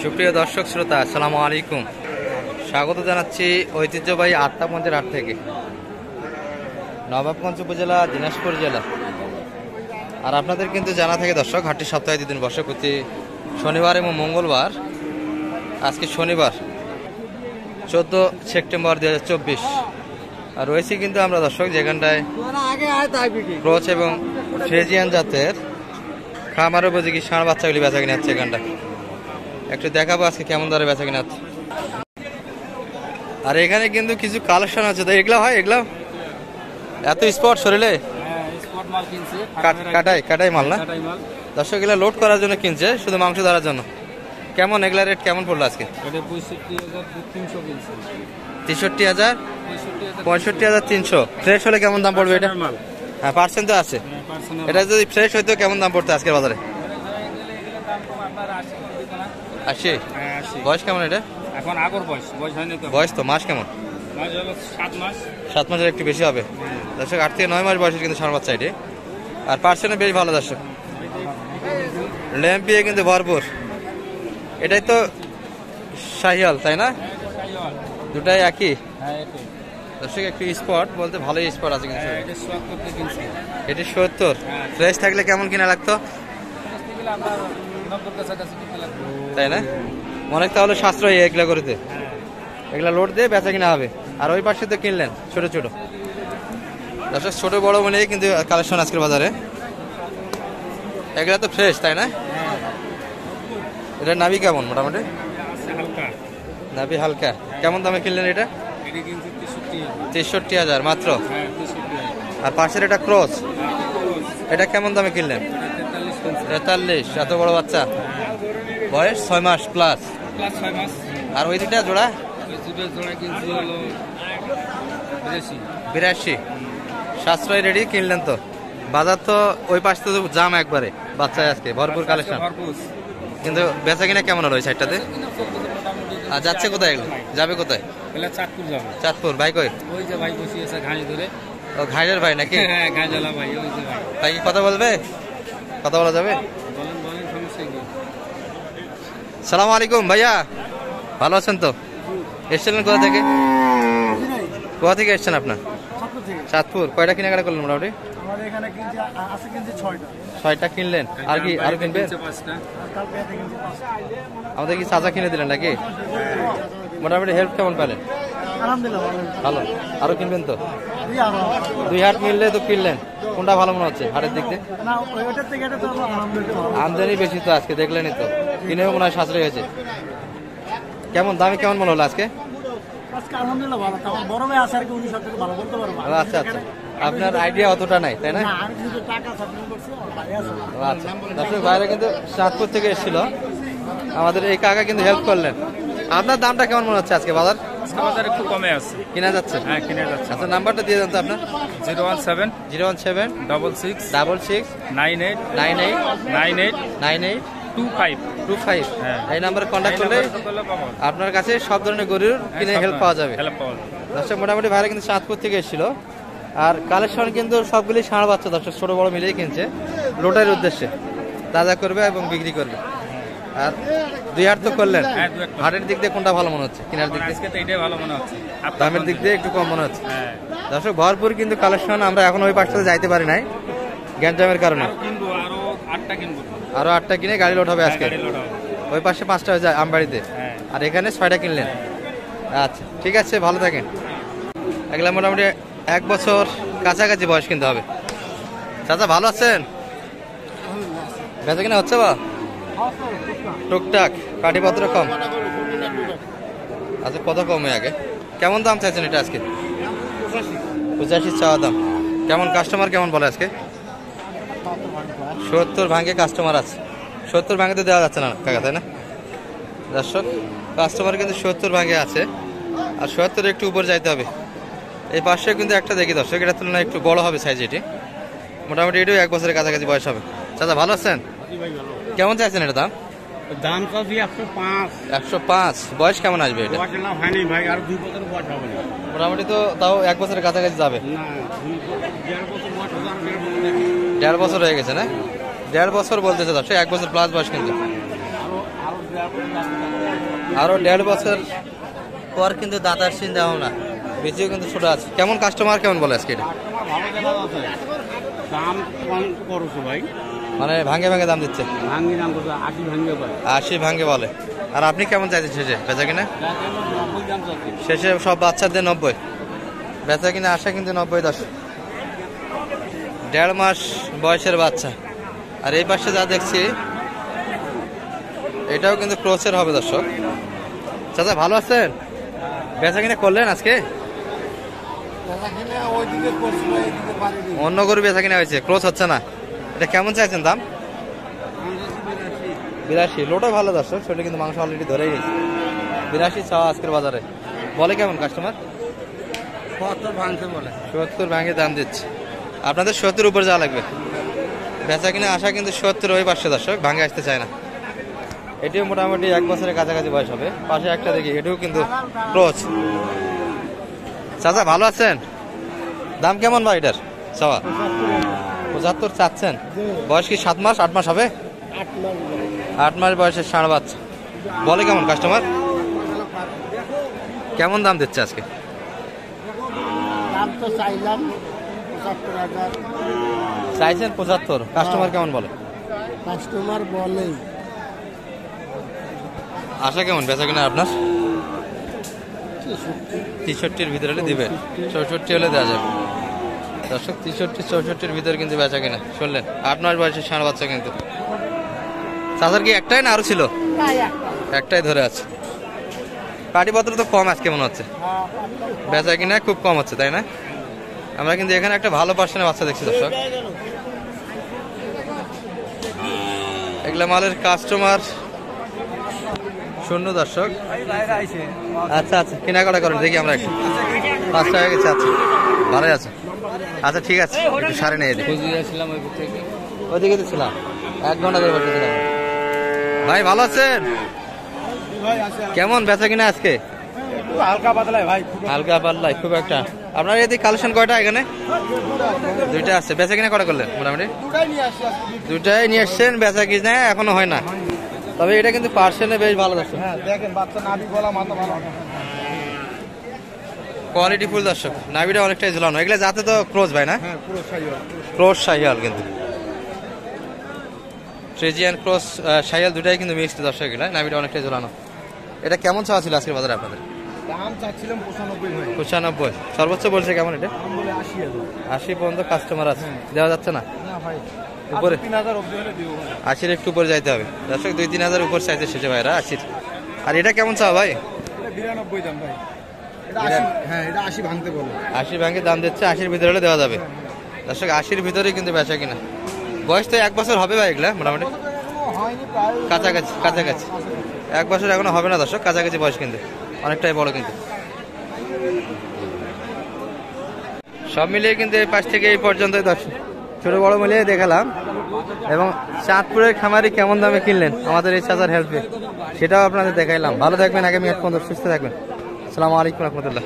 সুপ্রিয় দর্শক শ্রোতা, আসসালামু আলাইকুম। স্বাগত জানাচ্ছি ঐতিহ্যবাহী আত্মাপঞ্চের হাট থেকে, নবাবগঞ্জ উপজেলা, দিনাজপুর জেলা। আর আপনাদের কিন্তু জানা থাকে দর্শক, হাটটি সপ্তাহে 2 দিন বসে, প্রতি শনিবার এবং মঙ্গলবার। আজকে শনিবার 14 সেপ্টেম্বর 2024। আর রয়েছি কিন্তু আমরা দর্শক যেখানটায় ক্রস এবং ফ্রেজিয়ান জাতের খামার উপযোগী ষাঁড় বাচ্চাগুলি বেচা কিনে হচ্ছে। এখানটা একটু দেখাবো আজকে কেমন দরে বেচা কিনা হচ্ছে। আর এখানে কিন্তু কিছু কালেকশন আছে, তো এগুলো হয়, এগুলো এত স্পট শরীরে কাটাই মাল না দর্শক, এগুলো লোড করার জন্য কিনছে, শুধু মাংস ধরার জন্য। কেমন এগুলা রেট কেমন পড়লো আজকে? 63,000, 65,300। ফ্রেশ হলে কেমন দাম পড়বে এটা? হ্যাঁ, পার্সেন্ট তো আছে। এটা যদি ফ্রেশ হইতো কেমন দাম পড়তো আজকের বাজারে? 80। বয়স কেমন এটা? এখন আগর বয়স তো মাস কেমন? 7 মাসের একটু বেশি হবে দর্শক। 8 থেকে 9 মাস বয়সের কিন্তু ষাঁড় বাচ্চা এটি। আর পার্সেন্টে বেশ ভালো দর্শক, ল্যাম্পিয়ে কিন্তু ভরপুর। এটাই তো শাহিওয়াল, তাই না? দুটাই একই দর্শক। একটু স্পট বলতে ভালোই স্পট আছে কিন্তু। এটি 70। ফ্রেশ থাকলে কেমন কিনা লাগতো, তাই না? অনেক তাহলে সাশ্রয়ী এগুলা করতে, এগুলা লোড দিয়ে বেচা কিনা হবে। আর ওই পাশে তো কিনলেন ছোট ছোট দর্শক, ছোট বড় মিলেই কিন্তু কালেকশন আজকের বাজারে। এগুলা তো ফ্রেশ, তাই না? এটা নাভি কেমন মোটামুটি? নাভি হালকা। কেমন দামে কিনলেন এটা? 63,000 মাত্র। আর পাশের এটা ক্রস, এটা কেমন দামে কিনলেন? 43। এত বড় বাচ্চা, বয়স 6 মাস প্লাস। আর ওই দুটা জোড়া 82। সাশ্রয় রেডি কিনলেন তো। বাজার তো ওই পাশ তো জাম একবারে, বাচ্চায় আজকে ভরপুর কালেকশন। কিন্তু বেচা কিনা কেমন হলো ওই সাইডটাতে? আর যাচ্ছে কোথায় এগুলো? যাবে কোথায়? চাঁদপুর। ভাই কই? ও ঘাইলের ভাই নাকি? তাই কি কথা বলবে? কথা বলা যাবে? সালাম আলাইকুম ভাইয়া, ভালো আছেন তো? এসছিলেন কোথা থেকে? কোথা থেকে এসছেন আপনার? চাঁদপুর। কয়টা কেনাকাটা করলেন মোটামুটি? 6টা কিনলেন। আর কি আরো কিনবেন? আমাদের কি চাচা কিনে দিলেন নাকি? মোটামুটি হেল্প কেমন পেলেন? ভালো। আরো কিনবেন তো? 2 হাট মিললে তো কিনলেন। কোনটা ভালো মনে হচ্ছে হাটের দিক দিয়ে? আমদানি বেশি তো আজকে, দেখলেনই তো। কিনেও মনে হয় সাশ্রয় হয়েছে। কেমন দামে কেমন মনে হলো আজকে? আচ্ছা আচ্ছা, আপনার আইডিয়া অতটা নাই, তাই না? আচ্ছা দর্শক, বাইরে কিন্তু চাঁদপুর থেকে এসেছিল আমাদের এই কাকা, কিন্তু হেল্প করলেন। আপনার দামটা কেমন মনে হচ্ছে আজকে বাজার? বাজার একটু কমে আছে, কিনা যাচ্ছে? হ্যাঁ কিনা যাচ্ছে। আচ্ছা, নাম্বারটা দিয়ে দেন তো আপনার। 017 66 98 25। এই নাম্বারে কন্ট্যাক্ট করলে আপনার কাছে সব ধরনের গরুর কিনে হেল্প পাওয়া যাবে। দর্শক, মোটামুটি ভাইরা কিন্তু চাঁদপুর থেকে এসেছিল। আর কালেকশন কিন্তু সবগুলি ষাঁড় বাচ্চা দর্শক, ছোট বড় মিলেই কিনছে লোটের উদ্দেশ্যে, তাজা করবে এবং বিক্রি করবে। আর 2 হাট তো করলেন, হাটের দিক দিয়ে কোনটা ভালো মনে হচ্ছে? কেনার দিক দিয়ে দামের দিক দিয়ে একটু কম মনে হচ্ছে। দর্শক, ভরপুর কিন্তু কালেকশন। আমরা এখন ওই পাশটাতে যাইতে পারি নাই গ্যাঞ্জামের কারণে। আরো 8টা কিনে গাড়ি লোড হবে আজকে। ওই পাশে 5টা হয়ে যায় আমবাড়িতে, আর এখানে 6টা কিনলেন। আচ্ছা ঠিক আছে, ভালো থাকেন। এগুলা মোটামুটি 1 বছর কাছাকাছি বয়স কিনতে হবে। চাচা ভালো আছেন? বেচা কিনা হচ্ছে বা টুকটাক? পাটিপত্র কম? আচ্ছা, কত কমে আগে? কেমন দাম চাইছেন এটা আজকে? 85 চাওয়া দাম। কেমন কাস্টমার কেমন বলে আজকে? 70 ভাঙে কাস্টমার আছে। 70 ভাঙে তো দেওয়া যাচ্ছে না কাকা, তাই না? দর্শক, কাস্টমার কিন্তু 70 ভাঙে আছে, আর 70 একটু উপর যাইতে হবে। এই পাশে কিন্তু একটা দেখি দর্শক, এটার তুলনায় একটু বড় হবে সাইজ। এটি মোটামুটি এটাও 1 বছরের কাছাকাছি বয়স হবে। চাচা ভালো আছেন? কেমন চাইছেন এটা দাম? দাম তো 105। বয়স কেমন আসবে এটা? মোটামুটি তো তাও 1 বছরের কাছাকাছি যাবে। 1.5 বছর হয়ে গেছে না? 1.5 বছর বলতেছে দর্শক, 1 বছর প্লাস বয়স কিন্তু। আরো 1.5 বছর পর কিন্তু দাঁতার সিন দেওয়া না, বেঁচেও কিন্তু ছোট আছে। কেমন কাস্টমার কেমন বলে আজকে এটা? দাম কম করছো ভাই, মানে ভাঙে ভাঙে দাম দিচ্ছে, ভাঙ্গি দাম করছো 80 ভাঙ্গে পায়, 80 ভাঙে বলে। আর আপনি কেমন চাইছেন শেষে বেচা কিনা? 90 দাম চাচ্ছি। শেষে সব বাচ্চাদের 90, বেচা কিনা আশা কিন্তু 90। 1.5 মাস বয়সের বাচ্চা। আর এই পাশে যা দেখছি এটাও কিন্তু ক্রসের হবে দর্শক। চাচা ভালো আছেন? বেচা কিনা করলেন আজকে? অন্য গরু বেচা কিনা হয়েছে, ক্রস হচ্ছে না। এটা কেমন চাইছেন দাম? 82। লোটা ভালো দর্শক, সেটা কিন্তু মাংস অলরেডি ধরে গেছে। 82 চাওয়া আজকের বাজারে। বলে কেমন কাস্টমার? 70 ভাঙে দাম দিচ্ছে। আপনাদের 70 উপর যাওয়া লাগবে। বেচা কিনা আশা কিন্তু 70 ওই পাশে দর্শক, ভাঙে আসতে চায় না। এটিও মোটামুটি 1 বছরের কাছাকাছি বয়স হবে। পাশে একটা দেখি, এটিও কিন্তু ক্রস। চাচা ভালো আছেন? দাম কেমন ভাই এটার চাওয়া? 75 চাচ্ছেন। বয়স কি 7 মাস 8 মাস হবে? 8 মাস বয়সের ষাঁড় বাচ্চা। বলে কেমন কাস্টমার? কেমন দাম দিচ্ছে আজকে? চাইছেন 75, কাস্টমার কেমন বলে? কাস্টমার বলে আশা কেমন বেচা কিনা আপনার? 63-র ভিতরে হলে দিবে, 64 হলে দেওয়া যাবে দর্শক। 63-64-র ভিতরে কিন্তু বেচা কিনা। শুনলেন, 8 মাস বয়সের ষাঁড় বাচ্চা কিন্তু। চাচার কি একটাই না আরো ছিল? একটাই ধরে আছে। পাটিপত্র তো কম আজকে মনে হচ্ছে, বেচা কিনা খুব কম হচ্ছে, তাই না? আমরা কিন্তু এখানে একটা ভালো পার্সেন্টের বাচ্চা দেখছি দর্শক। এগুলা মালের কাস্টমার শূন্য দর্শক। আচ্ছা আচ্ছা, কেনাকাটা করেন দেখি আমরা একটু। 5 টাকা গেছে, আচ্ছা ভালোই আছে। আচ্ছা ঠিক আছে, একটু সারে নিয়ে দিই। ওইদিকে তো ছিলাম, 1 ঘন্টা ধরে বসেছিলাম। ভাই ভালো আছেন? কেমন বেচা কিনা আজকে? হালকা পাতলায় ভাই, হালকা পাল্লাই খুব একটা। আপনার এদিকে কালেকশন কয়টা এখানে? 2টা আছে। বেচা কিনা কটা করলেন মোটামুটি? 2টাই নিয়ে আসছেন, বেচা কিনা এখনো হয় না। তবে এটা কিন্তু পার্সেন্টে বেশ ভালো দর্শক। হ্যাঁ দেখেন বাচ্চা নাভি গলা মাথা ভালো, কোয়ালিটি ফুল দর্শক। নাভিটা অনেকটাই ঝুলানো। এগুলো যাতে তো ক্রস ভাই না? হ্যাঁ পুরো শাহিওয়াল। ক্রস শাহিয়াল কিন্তু, ট্রেজিয়ান ক্রস শাহিয়াল দুটাই কিন্তু মিক্সড দর্শক। এগুলা নাভিটা অনেকটাই ঝুলানো। এটা কেমন চাওয়া ছিল আজকের বাজারে আপনাদের? দাম চাচ্ছিলাম 95 ভাই। 95 সর্বোচ্চ বলছে কেমন এটা? দাম বলে 80 80 পর্যন্ত কাস্টমার আছে, দেওয়া যাচ্ছে না? না ভাই, উপরে 3000 অবধি হলে দিব ভাই। 80-র একটু উপরে যাইতে হবে দর্শক। 2-3 হাজার উপর চাইতে শেষে ভাইরা 80। আর এটা কেমন চাওয়া ভাই? এটা 92 দাম ভাই। এটা 80, হ্যাঁ এটা 80 ভাঙতে বলে। 80 ভাঙে দাম দিচ্ছে, 80-র ভিতরে হলে দেওয়া যাবে দর্শক। 80-র ভিতরেই কিন্তু বেচা কিনা। বয়স তো 1 বছর হবে ভাই এগুলা মোটামুটি, হয়নি প্রায় কাছাকাছি কাছাকাছি। 1 বছর এখনো হবে না দর্শক, কাছাকাছি বয়স কিন্তু অনেকটাই বড় কিন্তু। সব মিলিয়ে কিন্তু এই পাশ থেকে এই পর্যন্তই দর্শক, ছোট বড় মিলিয়ে দেখালাম। এবং চাঁদপুরের খামারি কেমন দামে কিনলেন আমাদের এই চাচার হেল্পে, সেটাও আপনাদের দেখাইলাম। ভালো থাকবেন, আগামী 1 পর্যন্ত সুস্থ থাকবেন। আসসালামু আলাইকুম রহমতুল্লাহ।